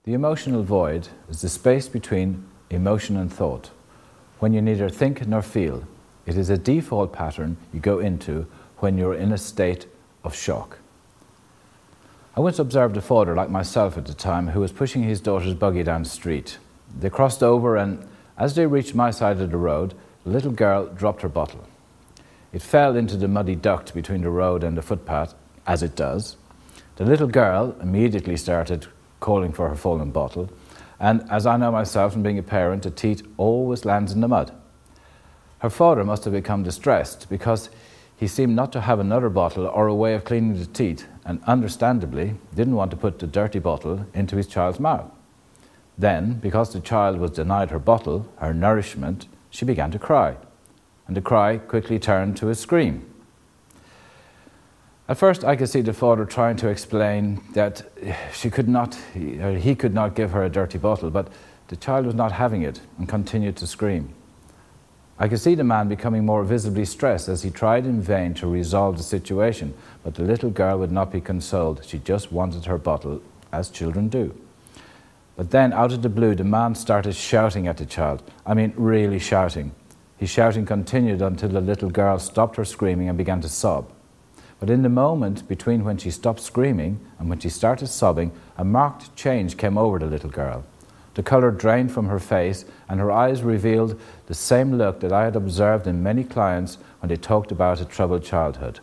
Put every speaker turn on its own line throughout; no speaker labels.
The emotional void is the space between emotion and thought. When you neither think nor feel, it is a default pattern you go into when you're in a state of shock. I once observed a father like myself at the time who was pushing his daughter's buggy down the street. They crossed over, and as they reached my side of the road, the little girl dropped her bottle. It fell into the muddy duct between the road and the footpath, as it does. The little girl immediately started calling for her fallen bottle, and as I know myself from being a parent, a teat always lands in the mud. Her father must have become distressed because he seemed not to have another bottle or a way of cleaning the teat, and understandably didn't want to put the dirty bottle into his child's mouth. Then, because the child was denied her bottle, her nourishment, she began to cry, and the cry quickly turned to a scream. At first I could see the father trying to explain that he could not give her a dirty bottle, but the child was not having it and continued to scream. I could see the man becoming more visibly stressed as he tried in vain to resolve the situation, but the little girl would not be consoled. She just wanted her bottle, as children do. But then, out of the blue, the man started shouting at the child. I mean, really shouting. His shouting continued until the little girl stopped her screaming and began to sob. But in the moment between when she stopped screaming and when she started sobbing, a marked change came over the little girl. The colour drained from her face, and her eyes revealed the same look that I had observed in many clients when they talked about a troubled childhood.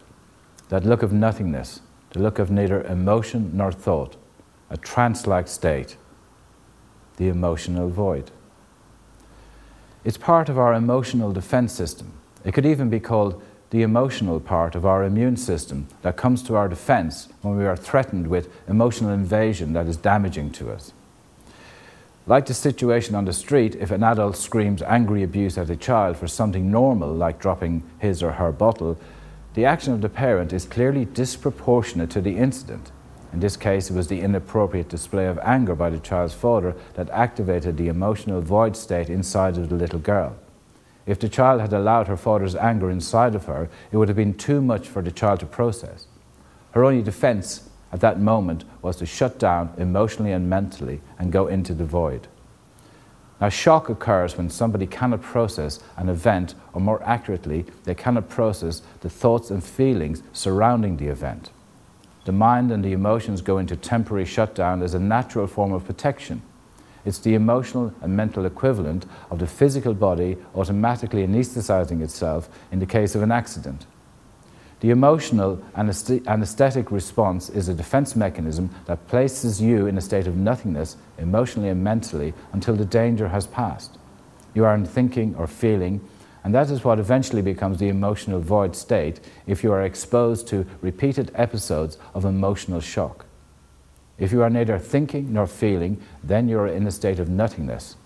That look of nothingness, the look of neither emotion nor thought, a trance-like state, the emotional void. It's part of our emotional defense system. It could even be called the emotional part of our immune system that comes to our defense when we are threatened with emotional invasion that is damaging to us. Like the situation on the street, if an adult screams angry abuse at a child for something normal like dropping his or her bottle, the action of the parent is clearly disproportionate to the incident. In this case, it was the inappropriate display of anger by the child's father that activated the emotional void state inside of the little girl. If the child had allowed her father's anger inside of her, it would have been too much for the child to process. Her only defense at that moment was to shut down emotionally and mentally and go into the void. Now, shock occurs when somebody cannot process an event, or more accurately, they cannot process the thoughts and feelings surrounding the event. The mind and the emotions go into temporary shutdown as a natural form of protection. It's the emotional and mental equivalent of the physical body automatically anesthetizing itself in the case of an accident. The emotional anesthetic response is a defense mechanism that places you in a state of nothingness, emotionally and mentally, until the danger has passed. You aren't thinking or feeling, and that is what eventually becomes the emotional void state if you are exposed to repeated episodes of emotional shock. If you are neither thinking nor feeling, then you are in a state of nothingness,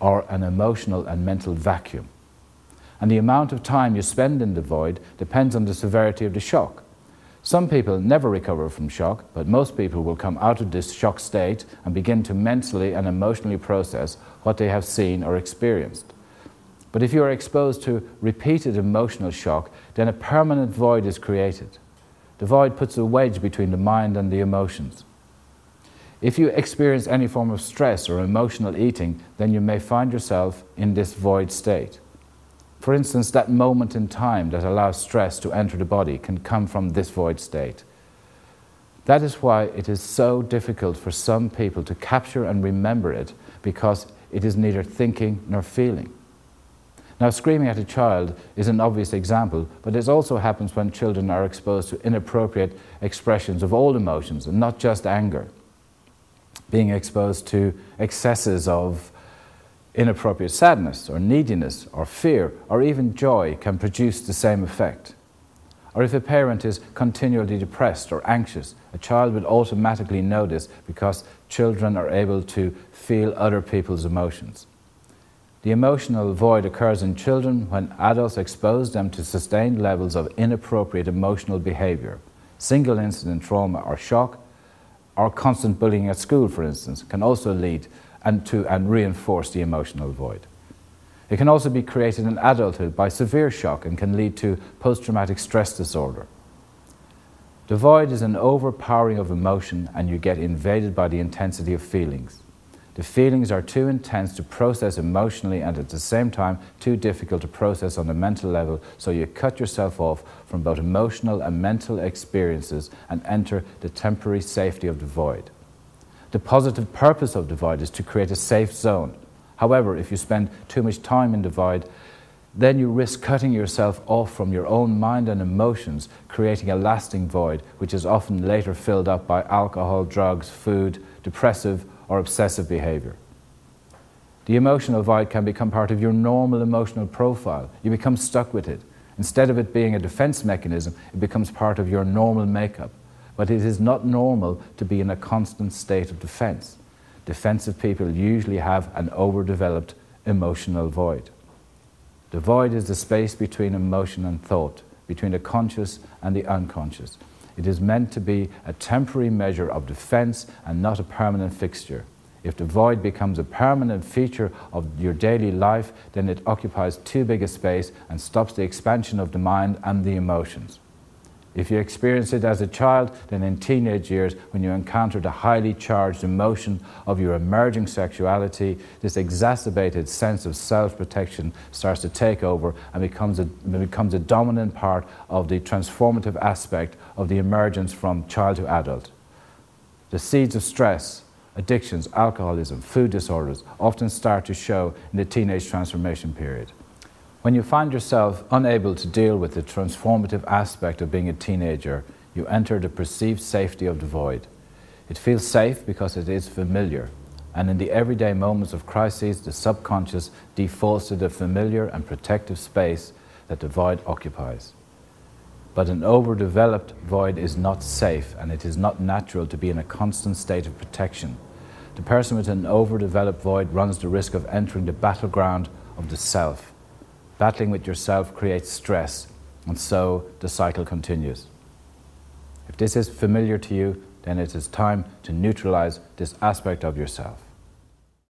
or an emotional and mental vacuum. And the amount of time you spend in the void depends on the severity of the shock. Some people never recover from shock, but most people will come out of this shock state and begin to mentally and emotionally process what they have seen or experienced. But if you are exposed to repeated emotional shock, then a permanent void is created. The void puts a wedge between the mind and the emotions. If you experience any form of stress or emotional eating, then you may find yourself in this void state. For instance, that moment in time that allows stress to enter the body can come from this void state. That is why it is so difficult for some people to capture and remember it, because it is neither thinking nor feeling. Now, screaming at a child is an obvious example, but this also happens when children are exposed to inappropriate expressions of all emotions, and not just anger. Being exposed to excesses of inappropriate sadness or neediness or fear or even joy can produce the same effect. Or if a parent is continually depressed or anxious, a child will automatically know this because children are able to feel other people's emotions. The emotional void occurs in children when adults expose them to sustained levels of inappropriate emotional behavior. Single incident trauma or shock, or constant bullying at school, for instance, can also lead and reinforce the emotional void. It can also be created in adulthood by severe shock and can lead to post-traumatic stress disorder. The void is an overpowering of emotion, and you get invaded by the intensity of feelings. The feelings are too intense to process emotionally and at the same time too difficult to process on a mental level, so you cut yourself off from both emotional and mental experiences and enter the temporary safety of the void. The positive purpose of the void is to create a safe zone. However, if you spend too much time in the void, then you risk cutting yourself off from your own mind and emotions, creating a lasting void, which is often later filled up by alcohol, drugs, food, depressive or obsessive behavior. The emotional void can become part of your normal emotional profile. You become stuck with it. Instead of it being a defense mechanism, it becomes part of your normal makeup. But it is not normal to be in a constant state of defense. Defensive people usually have an overdeveloped emotional void. The void is the space between emotion and thought, between the conscious and the unconscious. It is meant to be a temporary measure of defense and not a permanent fixture. If the void becomes a permanent feature of your daily life, then it occupies too big a space and stops the expansion of the mind and the emotions. If you experience it as a child, then in teenage years, when you encounter the highly charged emotion of your emerging sexuality, this exacerbated sense of self-protection starts to take over and becomes a dominant part of the transformative aspect of the emergence from child to adult. The seeds of stress, addictions, alcoholism, food disorders often start to show in the teenage transformation period. When you find yourself unable to deal with the transformative aspect of being a teenager, you enter the perceived safety of the void. It feels safe because it is familiar, and in the everyday moments of crises, the subconscious defaults to the familiar and protective space that the void occupies. But an overdeveloped void is not safe, and it is not natural to be in a constant state of protection. The person with an overdeveloped void runs the risk of entering the battleground of the self. Battling with yourself creates stress, and so the cycle continues. If this is familiar to you, then it is time to neutralize this aspect of yourself.